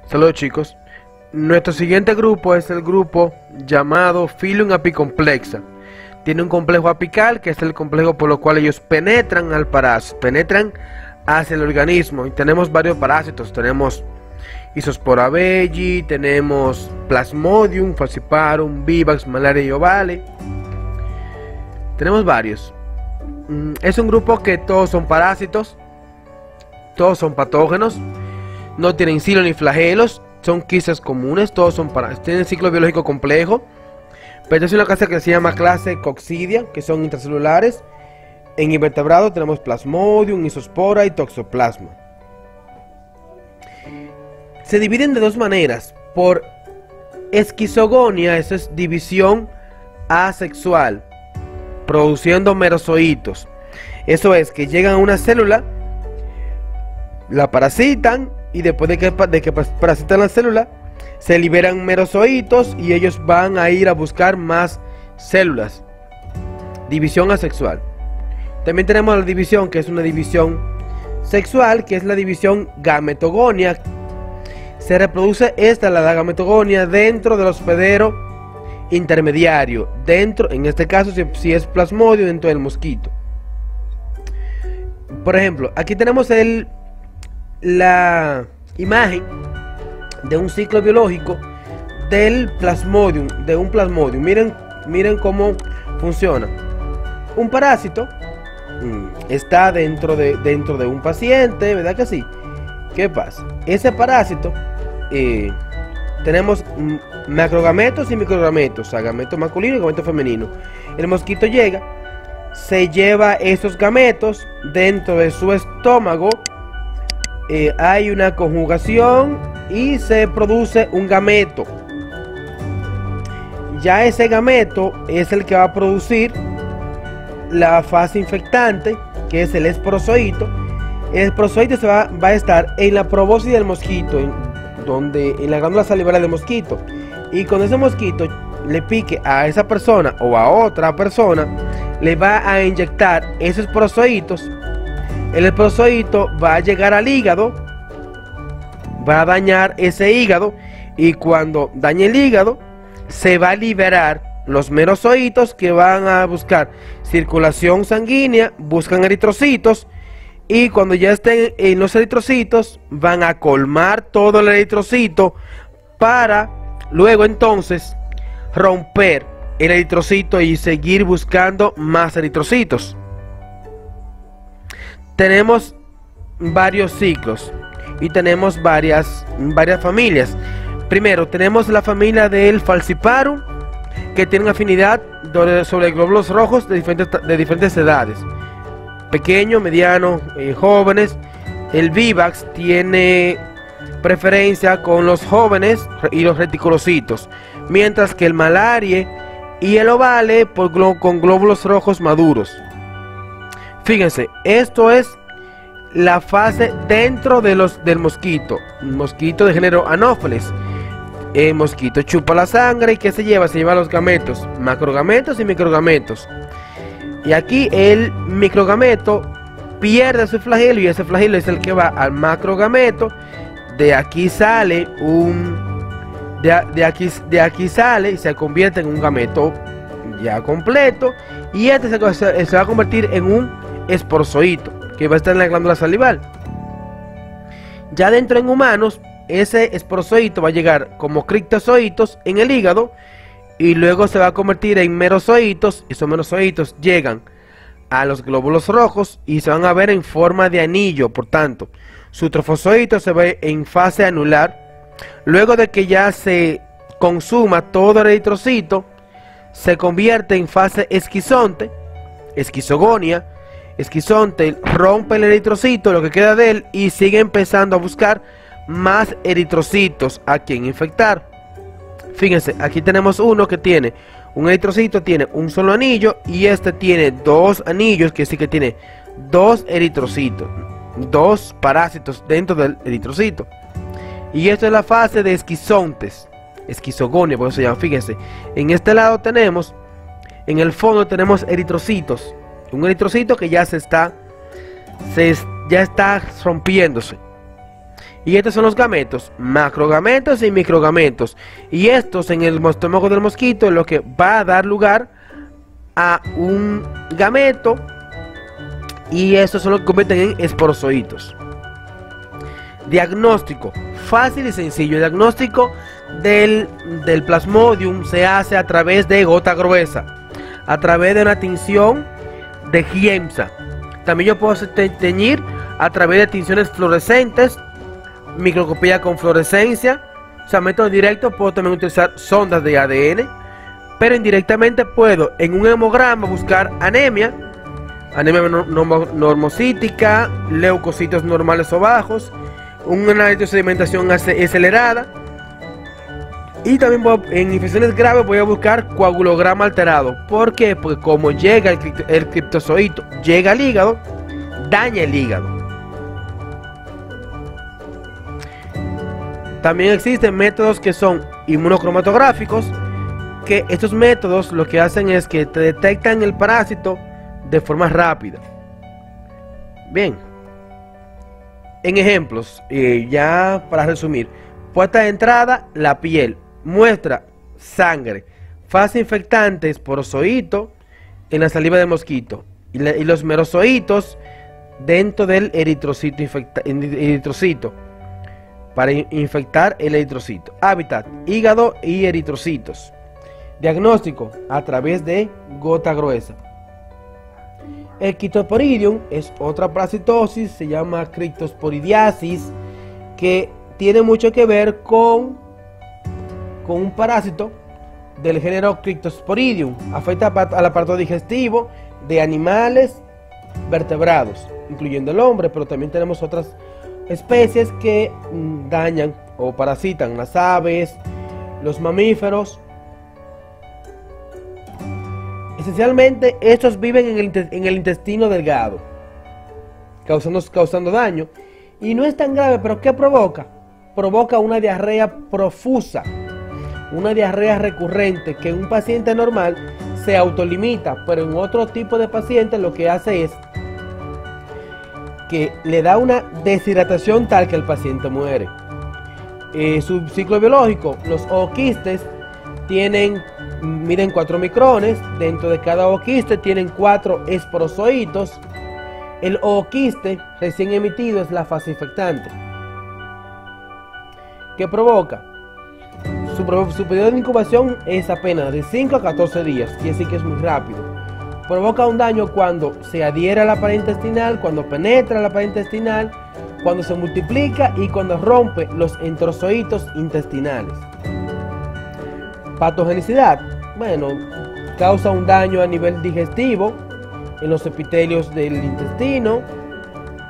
Saludos chicos. Nuestro siguiente grupo es el grupo llamado Phylum Apicomplexa. Tiene un complejo apical, que es el complejo por lo cual ellos penetran al parásito, penetran hacia el organismo. Y tenemos varios parásitos. Tenemos Isospora belli, tenemos Plasmodium, Falciparum, Vivax, Malaria y Ovale. Tenemos varios. Es un grupo que todos son parásitos, todos son patógenos, no tienen cilo ni flagelos, son quistes comunes, todos son parásitos, tienen ciclo biológico complejo. Pero es una clase que se llama clase Coccidia, que son intracelulares. En invertebrados tenemos Plasmodium, Isospora y Toxoplasma. Se dividen de dos maneras: por esquizogonia, eso es división asexual, produciendo merozoitos. Eso es que llegan a una célula, la parasitan, y después de que parasitan la célula, se liberan merozoitos y ellos van a ir a buscar más células. División asexual. También tenemos la división, que es una división sexual, que es la división gametogonia. Se reproduce la gametogonia dentro del hospedero intermediario, dentro, en este caso si es Plasmodium, dentro del mosquito. Por ejemplo, aquí tenemos la imagen de un ciclo biológico del Plasmodium, de un Plasmodium. Miren cómo funciona. Un parásito está dentro de un paciente, ¿verdad que sí? ¿Qué pasa? Ese parásito, tenemos macrogametos y microgametos, o sea, gameto masculino y gameto femenino. El mosquito llega, se lleva esos gametos dentro de su estómago, hay una conjugación y se produce un gameto. Ya ese gameto es el que va a producir la fase infectante, que es el esporozoito. El esporozoito va a estar en la probóscis del mosquito, en la glándula salival del mosquito. Y cuando ese mosquito le pique a esa persona o a otra persona, le va a inyectar esos esporozoitos. El esporozoito va a llegar al hígado, va a dañar ese hígado, y cuando dañe el hígado se va a liberar los merozoitos, que van a buscar circulación sanguínea, buscan eritrocitos, y cuando ya estén en los eritrocitos van a colmar todo el eritrocito para luego entonces romper el eritrocito y seguir buscando más eritrocitos. Tenemos varios ciclos y tenemos varias familias. Primero tenemos la familia del Falciparum, que tienen afinidad sobre glóbulos rojos de diferentes edades, pequeños, medianos, jóvenes. El Vivax tiene preferencia con los jóvenes y los reticulocitos, mientras que el Malaria y el Ovale con glóbulos rojos maduros. Fíjense, esto es la fase dentro del mosquito, un mosquito de género Anopheles. El mosquito chupa la sangre y ¿qué se lleva? Se lleva los gametos, macrogametos y microgametos. Y aquí el microgameto pierde su flagelo, y ese flagelo es el que va al macrogameto. De aquí sale de aquí sale y se convierte en un gameto ya completo, y este se va a convertir en un esporozoito, que va a estar en la glándula salival. Ya dentro en humanos, ese esporozoito va a llegar como criptozoitos en el hígado, y luego se va a convertir en merozoitos. Esos merozoitos llegan a los glóbulos rojos y se van a ver en forma de anillo. Por tanto, su trofozoito se ve en fase anular. Luego de que ya se consuma todo el eritrocito, se convierte en fase esquizonte, esquizogonia. Esquizonte rompe el eritrocito, lo que queda de él, y sigue empezando a buscar más eritrocitos a quien infectar. Fíjense, aquí tenemos uno que tiene un eritrocito, tiene un solo anillo, y este tiene dos anillos, que sí que tiene dos eritrocitos, dos parásitos dentro del eritrocito. Y esto es la fase de esquizontes, esquizogonia, por eso se llama. Fíjense, en este lado tenemos, en el fondo tenemos eritrocitos, un eritrocito que ya está rompiéndose. Y estos son los gametos, macrogametos y microgametos. Y estos en el estómago del mosquito es lo que va a dar lugar a un gameto. Y estos son los que convierten en esporozoitos. Diagnóstico, fácil y sencillo. El diagnóstico del Plasmodium se hace a través de gota gruesa, a través de una tinción de Giemsa. También yo puedo teñir a través de tinciones fluorescentes, microscopía con fluorescencia. O sea, método directo, puedo también utilizar sondas de ADN, pero indirectamente puedo en un hemograma buscar anemia normocítica, leucocitos normales o bajos, un análisis de sedimentación acelerada. Y también en infecciones graves voy a buscar coagulograma alterado. ¿Por qué? Porque como llega el criptozoito, llega al hígado, daña el hígado. También existen métodos que son inmunocromatográficos, que estos métodos lo que hacen es que te detectan el parásito de forma rápida. Bien, en ejemplos, ya para resumir: puerta de entrada, la piel, muestra, sangre, fase infectante, esporozoito en la saliva del mosquito, y los merozoitos dentro del eritrocito para infectar el eritrocito. Hábitat, hígado y eritrocitos. Diagnóstico a través de gota gruesa. El Cryptosporidium es otra parasitosis, se llama criptosporidiasis, que tiene mucho que ver con un parásito del género Cryptosporidium. Afecta al aparato digestivo de animales vertebrados, incluyendo el hombre, pero también tenemos otras especies que dañan o parasitan las aves, los mamíferos. Esencialmente estos viven en el intestino delgado, causando daño. Y no es tan grave, pero ¿qué provoca? Provoca una diarrea profusa, una diarrea recurrente que un paciente normal se autolimita, pero en otro tipo de pacientes lo que hace es que le da una deshidratación tal que el paciente muere. Su ciclo biológico: los ooquistes miden 4 micrones, dentro de cada ooquiste tienen 4 esporozoitos. El ooquiste recién emitido es la fase infectante. ¿Qué provoca? Su periodo de incubación es apenas de 5 a 14 días, quiere decir que es muy rápido. Provoca un daño cuando se adhiere a la pared intestinal, cuando penetra la pared intestinal, cuando se multiplica y cuando rompe los enterozoitos intestinales. Patogenicidad: bueno, causa un daño a nivel digestivo en los epitelios del intestino,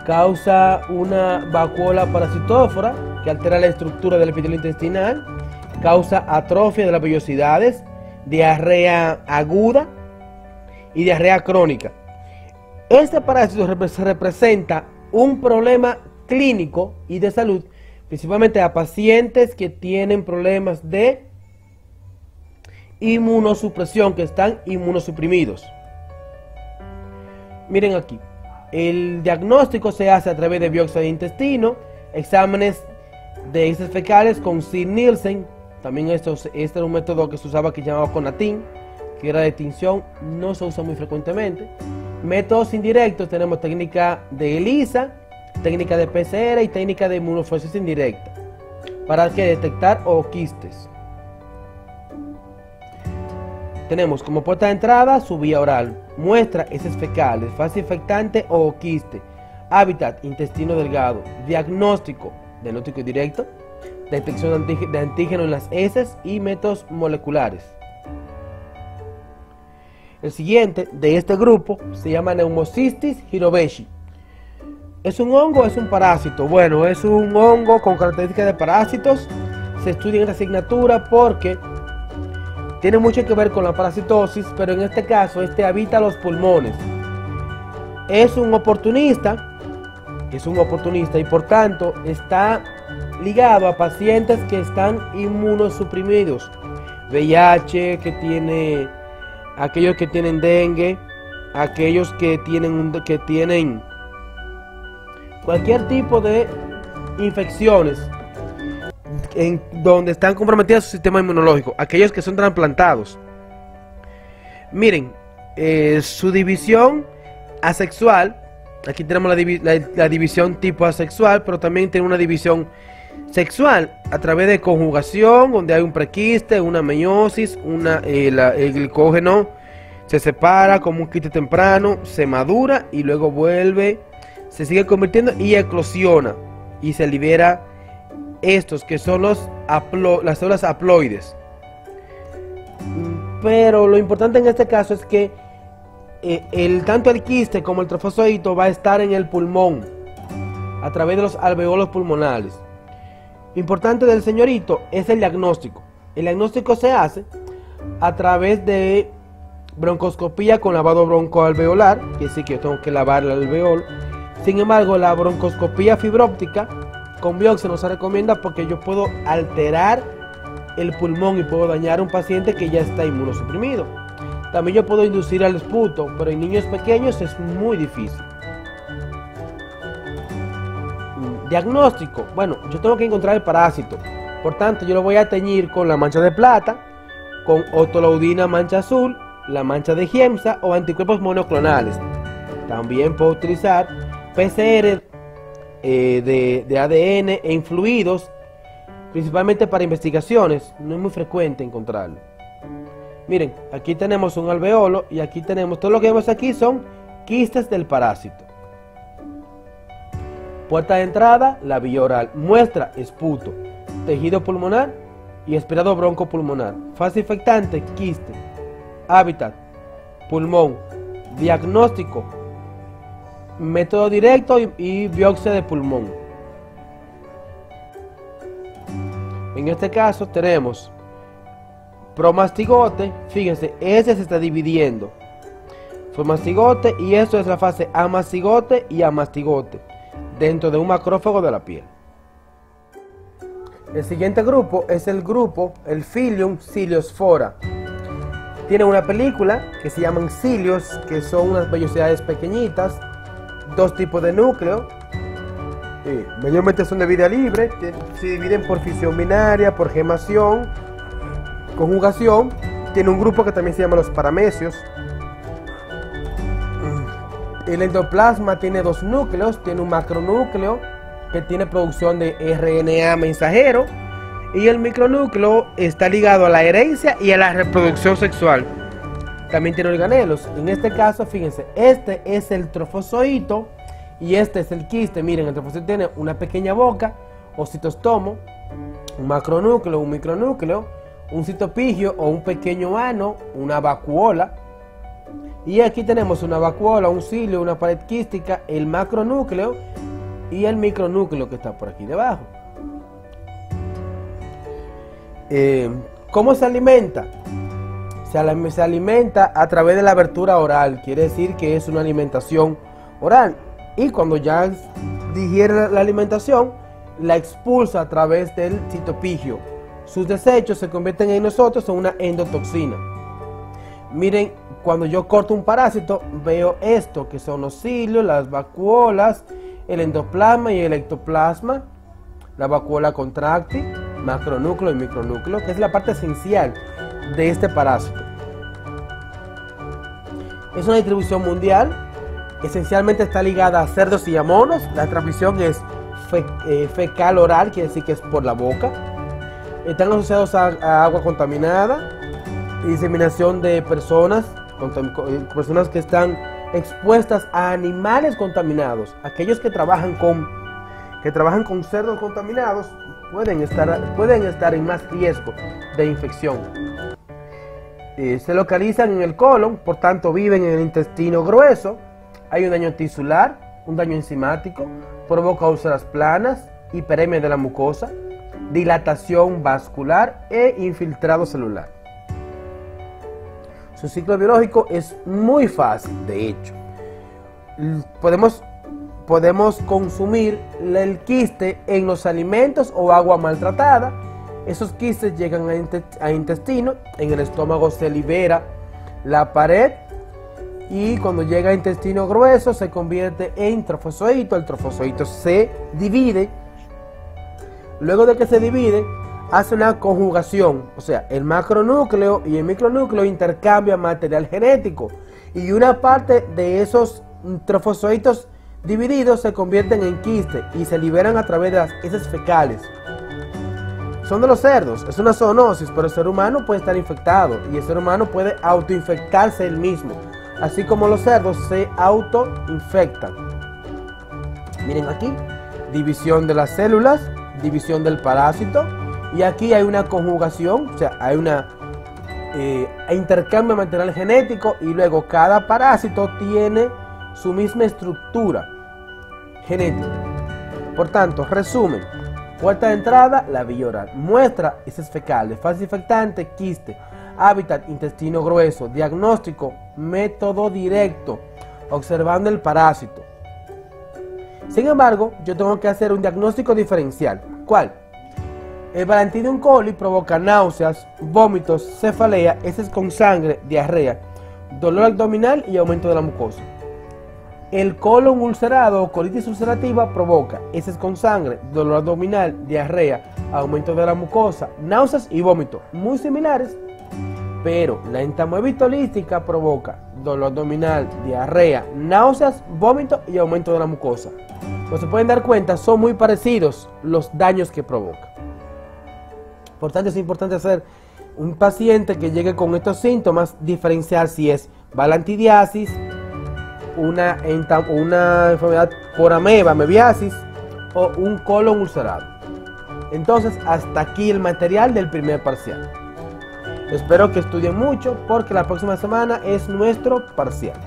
causa una vacuola parasitófora que altera la estructura del epitelio intestinal, causa atrofia de las vellosidades, diarrea aguda y diarrea crónica. Este parásito representa un problema clínico y de salud, principalmente a pacientes que tienen problemas de inmunosupresión, que están inmunosuprimidos. Miren aquí, el diagnóstico se hace a través de biopsia de intestino, exámenes de heces fecales con Sid-Nielsen. También este era un método que se usaba, que se llamaba Conatin, que era de tinción, no se usa muy frecuentemente. Métodos indirectos: tenemos técnica de ELISA, técnica de PCR y técnica de inmunofluorescencia indirecta para detectar ooquistes. Tenemos como puerta de entrada su vía oral, muestra, heces fecales, fase infectante o ooquiste. Hábitat, intestino delgado. Diagnóstico directo, detección de antígeno en las heces y métodos moleculares. El siguiente de este grupo se llama Pneumocystis jirovecii. ¿Es un hongo o es un parásito? Bueno, es un hongo con características de parásitos. Se estudia en esta asignatura porque tiene mucho que ver con la parasitosis, pero en este caso habita los pulmones. Es un oportunista y por tanto está ligado a pacientes que están inmunosuprimidos. VIH, aquellos que tienen dengue, aquellos que tienen cualquier tipo de infecciones en donde están comprometidas su sistema inmunológico, aquellos que son trasplantados. Miren, su división asexual, aquí tenemos la división tipo asexual, pero también tiene una división sexual a través de conjugación, donde hay un prequiste, una meiosis, el glicógeno se separa como un quiste temprano, se madura y luego vuelve, se sigue convirtiendo y eclosiona y se libera estos que son las células haploides. Pero lo importante en este caso es que tanto el quiste como el trofozoito va a estar en el pulmón a través de los alveolos pulmonares. Lo importante del señorito es el diagnóstico. El diagnóstico se hace a través de broncoscopía con lavado broncoalveolar, que sí que yo tengo que lavar el alveolo. Sin embargo, la broncoscopía fibróptica con biopsia no se recomienda porque yo puedo alterar el pulmón y puedo dañar a un paciente que ya está inmunosuprimido. También yo puedo inducir al esputo, pero en niños pequeños es muy difícil. Diagnóstico. Bueno, yo tengo que encontrar el parásito. Por tanto, yo lo voy a teñir con la mancha de plata, con otolaudina mancha azul, la mancha de Giemsa o anticuerpos monoclonales. También puedo utilizar PCR de ADN en fluidos, principalmente para investigaciones. No es muy frecuente encontrarlo. Miren, aquí tenemos un alveolo y aquí tenemos, todo lo que vemos aquí son quistes del parásito. Puerta de entrada, la vía oral. Muestra, esputo. Tejido pulmonar y aspirado broncopulmonar. Fase infectante, quiste. Hábitat, pulmón. Diagnóstico, método directo y biopsia de pulmón. En este caso tenemos promastigote. Fíjense, ese se está dividiendo. Promastigote, y esto es la fase amastigote y amastigote dentro de un macrófago de la piel. El siguiente grupo es el Phylum Ciliosfora. Tiene una película que se llaman cilios, que son unas vellosidades pequeñitas, dos tipos de núcleo, mayormente son de vida libre, se dividen por fisión binaria, por gemación, conjugación. Tiene un grupo que también se llama los paramecios. El endoplasma tiene dos núcleos, tiene un macronúcleo que tiene producción de RNA mensajero y el micronúcleo está ligado a la herencia y a la reproducción sexual. También tiene organelos. En este caso, fíjense, este es el trofozoito y este es el quiste. Miren, el trofozoito tiene una pequeña boca o citostomo, un macronúcleo, un micronúcleo, un citopigio o un pequeño ano, una vacuola. Y aquí tenemos una vacuola, un cilio, una pared quística, el macronúcleo y el micronúcleo que está por aquí debajo. ¿Cómo se alimenta? Se alimenta a través de la abertura oral, quiere decir que es una alimentación oral. Y cuando ya digiere la alimentación, la expulsa a través del citopigio. Sus desechos se convierten en nosotros en una endotoxina. Miren, cuando yo corto un parásito, veo esto, que son los cilios, las vacuolas, el endoplasma y el ectoplasma, la vacuola contráctil, macronúcleo y micronúcleo, que es la parte esencial de este parásito. Es una distribución mundial, esencialmente está ligada a cerdos y a monos. La transmisión es fecal oral, quiere decir que es por la boca. Están asociados a agua contaminada y diseminación de personas que están expuestas a animales contaminados. Aquellos que trabajan con cerdos contaminados pueden estar en más riesgo de infección. Se localizan en el colon, por tanto viven en el intestino grueso. Hay un daño tisular, un daño enzimático, provoca úlceras planas, hiperemia de la mucosa, dilatación vascular e infiltrado celular. Su ciclo biológico es muy fácil, de hecho. Podemos consumir el quiste en los alimentos o agua maltratada. Esos quistes llegan a intestino, en el estómago se libera la pared y cuando llega a intestino grueso se convierte en trofozoito. El trofozoito se divide Luego de que se divide, hace una conjugación, o sea, el macronúcleo y el micronúcleo intercambian material genético y una parte de esos trofosóitos divididos se convierten en quiste y se liberan a través de las heces fecales. Son de los cerdos, es una zoonosis, pero el ser humano puede estar infectado y el ser humano puede autoinfectarse él mismo, así como los cerdos se autoinfectan. Miren aquí, división de las células, división del parásito, y aquí hay una conjugación, o sea, hay una intercambio de material genético y luego cada parásito tiene su misma estructura genética. Por tanto, resumen: puerta de entrada, la vía oral. Muestra, heces fecales. Fase infectante, quiste. Hábitat, intestino grueso. Diagnóstico, método directo, observando el parásito. Sin embargo, yo tengo que hacer un diagnóstico diferencial. ¿Cuál? El Balantidium coli provoca náuseas, vómitos, cefalea, heces con sangre, diarrea, dolor abdominal y aumento de la mucosa. El colon ulcerado o colitis ulcerativa provoca heces con sangre, dolor abdominal, diarrea, aumento de la mucosa, náuseas y vómito, muy similares, pero la entamoebito holística provoca dolor abdominal, diarrea, náuseas, vómito y aumento de la mucosa. Como se pueden dar cuenta, son muy parecidos los daños que provoca. Por tanto, es importante hacer un paciente que llegue con estos síntomas, diferenciar si es balantidiasis, una enfermedad por ameba, amebiasis o un colon ulcerado. Entonces, hasta aquí el material del primer parcial. Espero que estudien mucho porque la próxima semana es nuestro parcial.